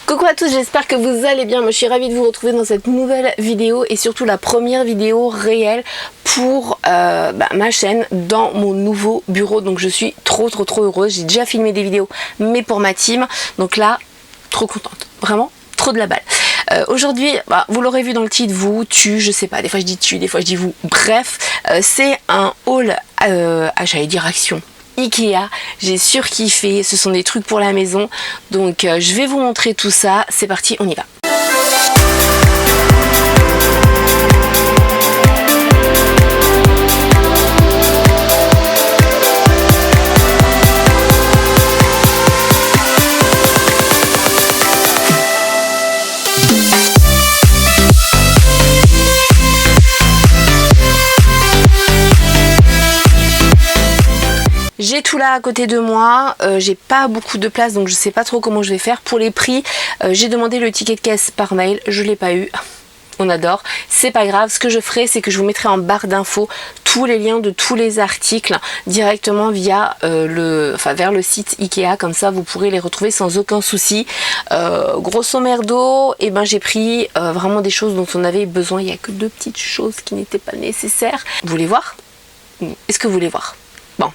Coucou à tous, j'espère que vous allez bien. Moi je suis ravie de vous retrouver dans cette nouvelle vidéo et surtout la première vidéo réelle pour ma chaîne dans mon nouveau bureau. Donc je suis trop heureuse. J'ai déjà filmé des vidéos mais pour ma team. Donc là, trop contente. Vraiment, trop de la balle. Aujourd'hui, vous l'aurez vu dans le titre, je sais pas, des fois je dis tu, des fois je dis vous. Bref, c'est un haul, j'allais dire action. Ikea, j'ai surkiffé, ce sont des trucs pour la maison, donc je vais vous montrer tout ça, c'est parti, on y va. J'ai tout là à côté de moi, j'ai pas beaucoup de place donc je sais pas trop comment je vais faire. Pour les prix, j'ai demandé le ticket de caisse par mail, je l'ai pas eu. On adore, c'est pas grave. Ce que je ferai, c'est que je vous mettrai en barre d'infos tous les liens de tous les articles directement via vers le site Ikea, comme ça vous pourrez les retrouver sans aucun souci. Grosso merdo, j'ai pris vraiment des choses dont on avait besoin. Il n'y a que deux petites choses qui n'étaient pas nécessaires. Vous voulez voir? Est-ce que vous voulez voir? Bon.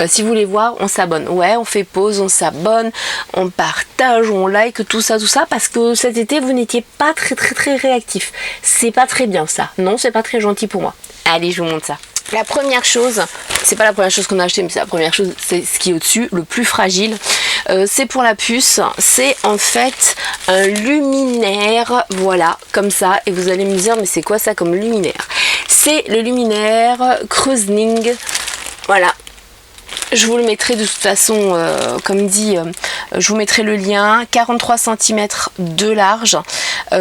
Si vous voulez voir, on s'abonne. Ouais, on fait pause, on s'abonne, on partage, on like, tout ça, parce que cet été, vous n'étiez pas très réactif. C'est pas très bien ça. Non, c'est pas très gentil pour moi. Allez, je vous montre ça. La première chose, c'est pas la première chose qu'on a acheté, mais c'est la première chose, c'est ce qui est au-dessus, le plus fragile. C'est pour la puce. C'est en fait un luminaire, voilà, comme ça. Et vous allez me dire, mais c'est quoi ça comme luminaire? C'est le luminaire Creusning. Voilà. Je vous le mettrai de toute façon, comme dit, je vous mettrai le lien. 43 cm de large.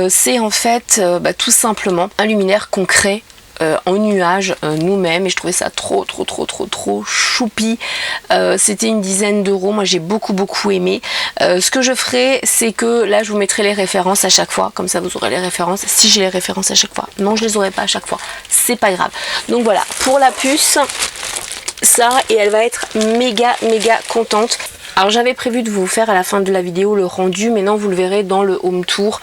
C'est en fait tout simplement un luminaire qu'on crée en nuage nous-mêmes, et je trouvais ça trop choupi. C'était une dizaine d'euros. Moi j'ai beaucoup aimé. Ce que je ferai, c'est que là je vous mettrai les références à chaque fois, comme ça vous aurez les références. Si j'ai les références à chaque fois, non, je les aurai pas à chaque fois, c'est pas grave. Donc voilà, pour la puce, ça, et elle va être méga contente. Alors j'avais prévu de vous faire à la fin de la vidéo le rendu, mais non, vous le verrez dans le home tour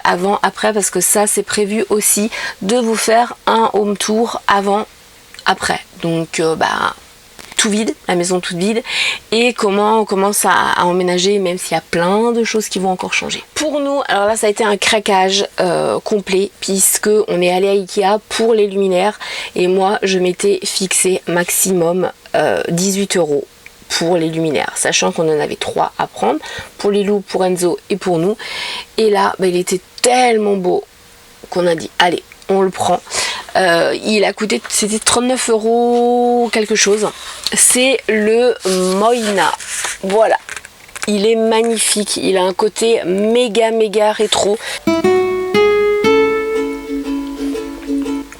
avant après, parce que ça c'est prévu aussi de vous faire un home tour avant après. Donc tout vide, la maison toute vide, et comment on commence à emménager, même s'il y a plein de choses qui vont encore changer. Pour nous, alors là ça a été un craquage complet, puisque on est allé à Ikea pour les luminaires, et moi je m'étais fixé maximum 18 euros pour les luminaires, sachant qu'on en avait 3 à prendre, pour Lilou, pour Enzo et pour nous. Et là il était tellement beau qu'on a dit allez, on le prend. Il a coûté, c'était 39 euros quelque chose. C'est le Moina. Voilà. Il est magnifique. Il a un côté méga rétro.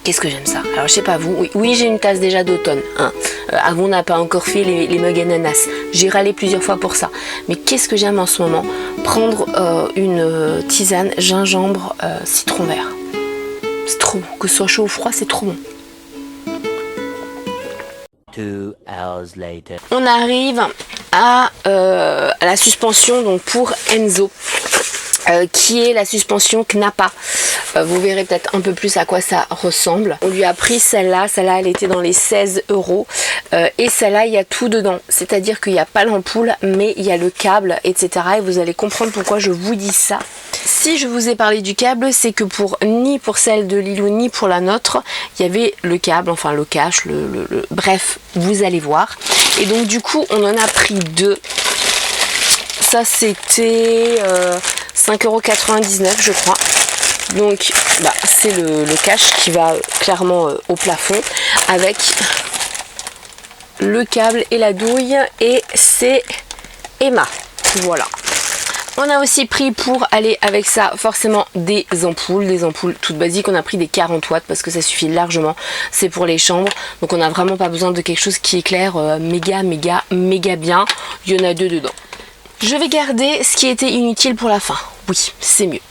Qu'est-ce que j'aime ça. Alors je sais pas vous. Oui, j'ai une tasse déjà d'automne. Hein. Avant on n'a pas encore fait les mugs ananas. J'ai râlé plusieurs fois pour ça. Mais qu'est-ce que j'aime en ce moment? Prendre une tisane gingembre citron vert. C'est trop bon, que ce soit chaud ou froid, c'est trop bon. 2 hours later. On arrive à la suspension donc pour Enzo, qui est la suspension Knappa. Vous verrez peut-être un peu plus à quoi ça ressemble. On lui a pris celle-là elle était dans les 16 euros. Et celle-là, il y a tout dedans. C'est-à-dire qu'il n'y a pas l'ampoule, mais il y a le câble, etc. Et vous allez comprendre pourquoi je vous dis ça. Si je vous ai parlé du câble, c'est que ni pour celle de Lilou, ni pour la nôtre, il y avait le câble, enfin le cache, bref, vous allez voir. Et donc du coup, on en a pris 2. Ça, c'était 5,99 € je crois. Donc c'est le cache qui va clairement au plafond avec le câble et la douille, et c'est Emma. Voilà. On a aussi pris pour aller avec ça forcément des ampoules toutes basiques. On a pris des 40 watts parce que ça suffit largement. C'est pour les chambres. Donc on n'a vraiment pas besoin de quelque chose qui éclaire méga bien. Il y en a 2 dedans. Je vais garder ce qui était inutile pour la fin. Oui, c'est mieux.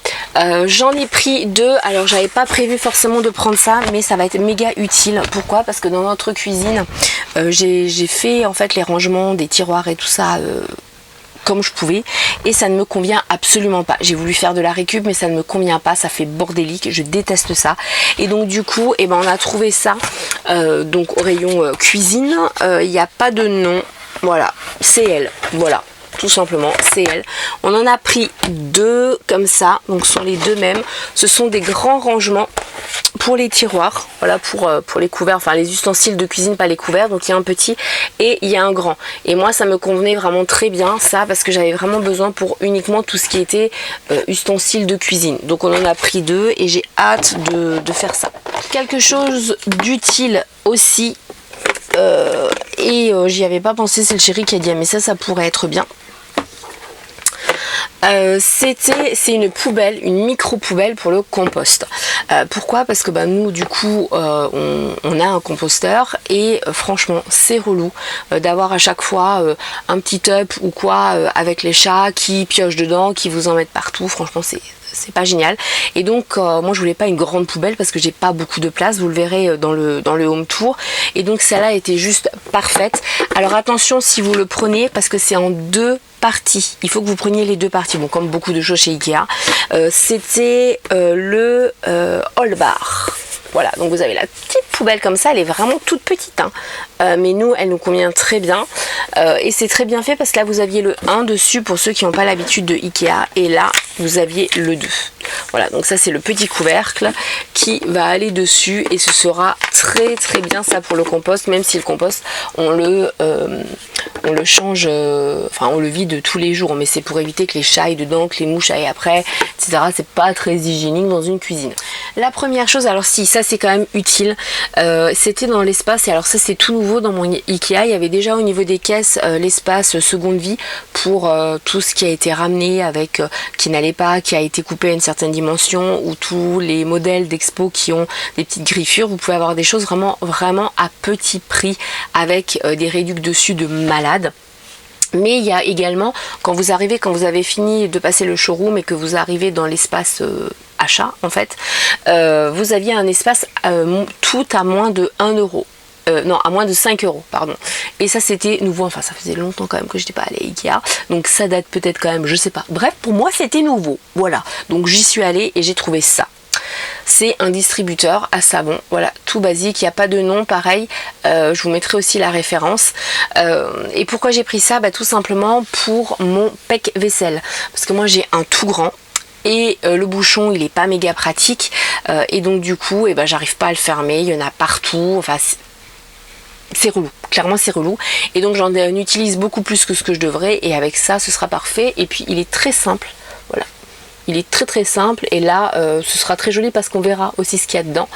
J'en ai pris 2. Alors j'avais pas prévu forcément de prendre ça, mais ça va être méga utile. Pourquoi? Parce que dans notre cuisine, j'ai fait en fait les rangements des tiroirs et tout ça comme je pouvais et ça ne me convient absolument pas. J'ai voulu faire de la récup mais ça ne me convient pas, ça fait bordélique, je déteste ça. Et donc du coup on a trouvé ça donc au rayon cuisine. Il n'y a pas de nom, voilà, c'est elle, voilà. Tout simplement, c'est elle. On en a pris 2 comme ça, donc ce sont les 2 mêmes. Ce sont des grands rangements pour les tiroirs, voilà, pour les couverts, enfin les ustensiles de cuisine, pas les couverts. Donc il y a un petit et il y a un grand. Et moi ça me convenait vraiment très bien ça, parce que j'avais vraiment besoin pour uniquement tout ce qui était ustensiles de cuisine. Donc on en a pris 2 et j'ai hâte de faire ça. Quelque chose d'utile aussi. J'y avais pas pensé, c'est le chéri qui a dit ah, mais ça pourrait être bien. C'est une poubelle, une micro poubelle pour le compost. Pourquoi? Parce que nous du coup on a un composteur et franchement c'est relou d'avoir à chaque fois un petit up ou quoi avec les chats qui piochent dedans, qui vous en mettent partout. Franchement c'est pas génial. Et donc moi je voulais pas une grande poubelle parce que j'ai pas beaucoup de place, vous le verrez dans le home tour. Et donc celle-là était juste parfaite. Alors attention si vous le prenez parce que c'est en 2 parties. Il faut que vous preniez les 2 parties. Bon, comme beaucoup de choses chez Ikea. C'était le All Bar. Voilà, donc vous avez la petite poubelle comme ça, elle est vraiment toute petite, hein. Mais nous, elle nous convient très bien. Et c'est très bien fait parce que là, vous aviez le 1 dessus pour ceux qui n'ont pas l'habitude de Ikea. Et là, vous aviez le 2. Voilà, donc ça, c'est le petit couvercle qui va aller dessus. Et ce sera très très bien ça pour le compost, même si le compost, on le change, enfin on le vide tous les jours. Mais c'est pour éviter que les chats aillent dedans, que les mouches aillent après, etc. C'est pas très hygiénique dans une cuisine. La première chose, alors si, ça c'est quand même utile, c'était dans l'espace, et alors ça c'est tout nouveau dans mon Ikea, il y avait déjà au niveau des caisses l'espace seconde vie pour tout ce qui a été ramené avec, qui n'allait pas, qui a été coupé à une certaine dimension, ou tous les modèles d'expo qui ont des petites griffures. Vous pouvez avoir des choses vraiment à petit prix avec des réducs dessus de malade. Mais il y a également, quand vous avez fini de passer le showroom et que vous arrivez dans l'espace achat en fait, vous aviez un espace tout à moins de 1 euro. Non, à moins de 5 euros, pardon. Et ça c'était nouveau, enfin ça faisait longtemps quand même que j'étais pas allée à Ikea, donc ça date peut-être quand même, je sais pas. Bref, pour moi c'était nouveau, voilà. Donc j'y suis allée et j'ai trouvé ça. C'est un distributeur à savon, voilà, tout basique, il n'y a pas de nom, pareil, je vous mettrai aussi la référence. Et pourquoi j'ai pris ça? Tout simplement pour mon pec vaisselle, parce que moi j'ai un tout grand, et le bouchon il est pas méga pratique, et donc du coup j'arrive pas à le fermer, il y en a partout, enfin c'est relou, clairement c'est relou, et donc j'en utilise beaucoup plus que ce que je devrais, et avec ça ce sera parfait. Et puis il est très simple, voilà. Il est très très simple, et là ce sera très joli parce qu'on verra aussi ce qu'il y a dedans.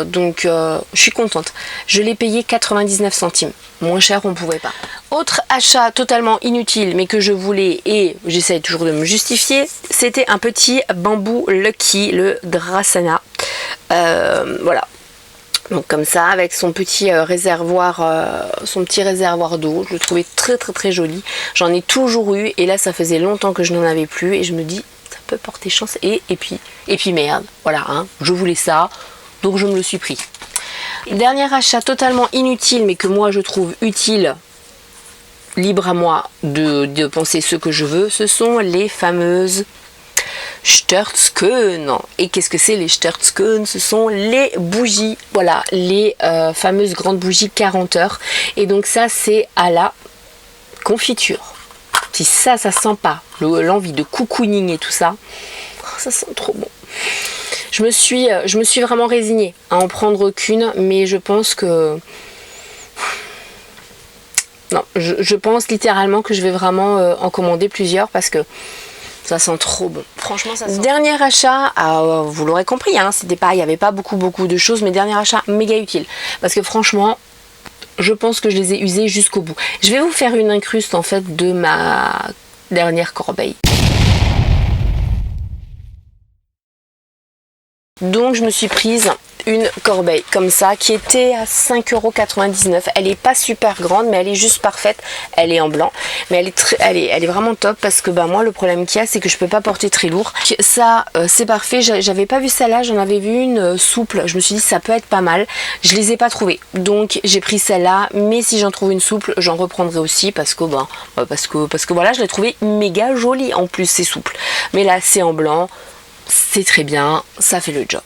Donc je suis contente. Je l'ai payé 99 centimes. Moins cher on ne pouvait pas. Autre achat totalement inutile mais que je voulais, et j'essaie toujours de me justifier, c'était un petit bambou Lucky, le Dracaena. Voilà. Donc comme ça, avec son petit réservoir d'eau, je le trouvais très très très joli. J'en ai toujours eu, et là ça faisait longtemps que je n'en avais plus, et je me dis ça peut porter chance. Et puis merde, voilà, hein, je voulais ça, donc je me le suis pris. Dernier achat totalement inutile mais que moi je trouve utile, libre à moi de penser ce que je veux, ce sont les fameuses Störtskön. Et qu'est-ce que c'est les Störtskön? Ce sont les bougies, voilà, les fameuses grandes bougies 40 heures. Et donc ça c'est à la confiture. Si ça sent pas l'envie de cocooning et tout ça, ça sent trop bon. Je me suis vraiment résignée à en prendre qu'une, mais je pense que non, je pense littéralement que je vais vraiment en commander plusieurs parce que ça sent trop bon. Franchement, ça sent. Dernier achat, vous l'aurez compris, hein, il n'y avait pas beaucoup de choses, mais dernier achat méga utile. Parce que franchement, je pense que je les ai usés jusqu'au bout. Je vais vous faire une incruste en fait de ma dernière corbeille. Donc je me suis prise une corbeille comme ça qui était à 5,99 €. Elle est pas super grande mais elle est juste parfaite. Elle est en blanc mais elle est vraiment top parce que bah moi le problème qu'il y a c'est que je peux pas porter très lourd. Ça c'est parfait. J'avais pas vu celle-là, j'en avais vu une souple. Je me suis dit ça peut être pas mal. Je les ai pas trouvées donc j'ai pris celle-là, mais si j'en trouve une souple j'en reprendrai aussi parce que parce que voilà, je l'ai trouvée méga jolie. En plus c'est souple mais là c'est en blanc, c'est très bien, ça fait le job.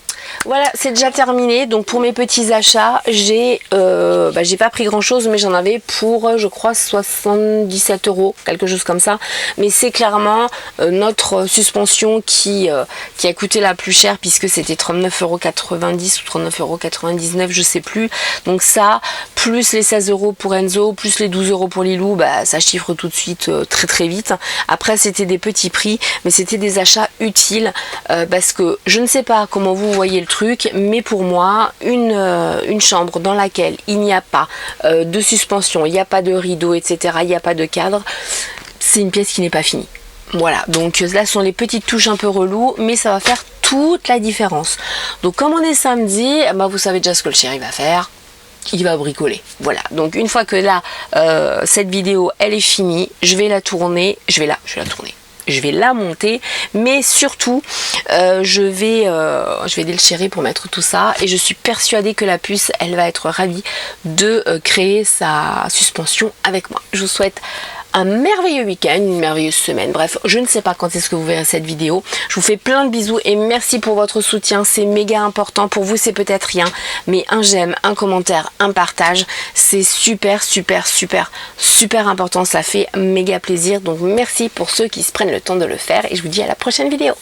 Voilà, c'est déjà terminé. Donc pour mes petits achats, j'ai pas pris grand chose, mais j'en avais pour je crois 77 €, quelque chose comme ça. Mais c'est clairement notre suspension qui a coûté la plus cher, puisque c'était 39,90 € ou 39,99 €, je sais plus. Donc ça, plus les 16 € pour Enzo, plus les 12 € pour Lilou, bah ça chiffre tout de suite très très vite. Après c'était des petits prix, mais c'était des achats utiles parce que je ne sais pas comment vous voyez le truc, mais pour moi une chambre dans laquelle il n'y a pas de suspension, il n'y a pas de rideau, etc., il n'y a pas de cadre, c'est une pièce qui n'est pas finie. Voilà, donc là ce sont les petites touches un peu reloues, mais ça va faire toute la différence. Donc comme on est samedi, bah, vous savez déjà ce que le chéri va faire. Il va bricoler. Voilà, donc une fois que là cette vidéo elle est finie, je vais la tourner, je vais la monter, mais surtout je vais aider le chéri pour mettre tout ça, et je suis persuadée que la puce elle va être ravie de créer sa suspension avec moi. Je vous souhaite un merveilleux week-end, une merveilleuse semaine, bref, je ne sais pas quand est-ce que vous verrez cette vidéo. Je vous fais plein de bisous et merci pour votre soutien, c'est méga important. Pour vous c'est peut-être rien, mais un j'aime, un commentaire, un partage, c'est super important, ça fait méga plaisir. Donc merci pour ceux qui se prennent le temps de le faire, et je vous dis à la prochaine vidéo.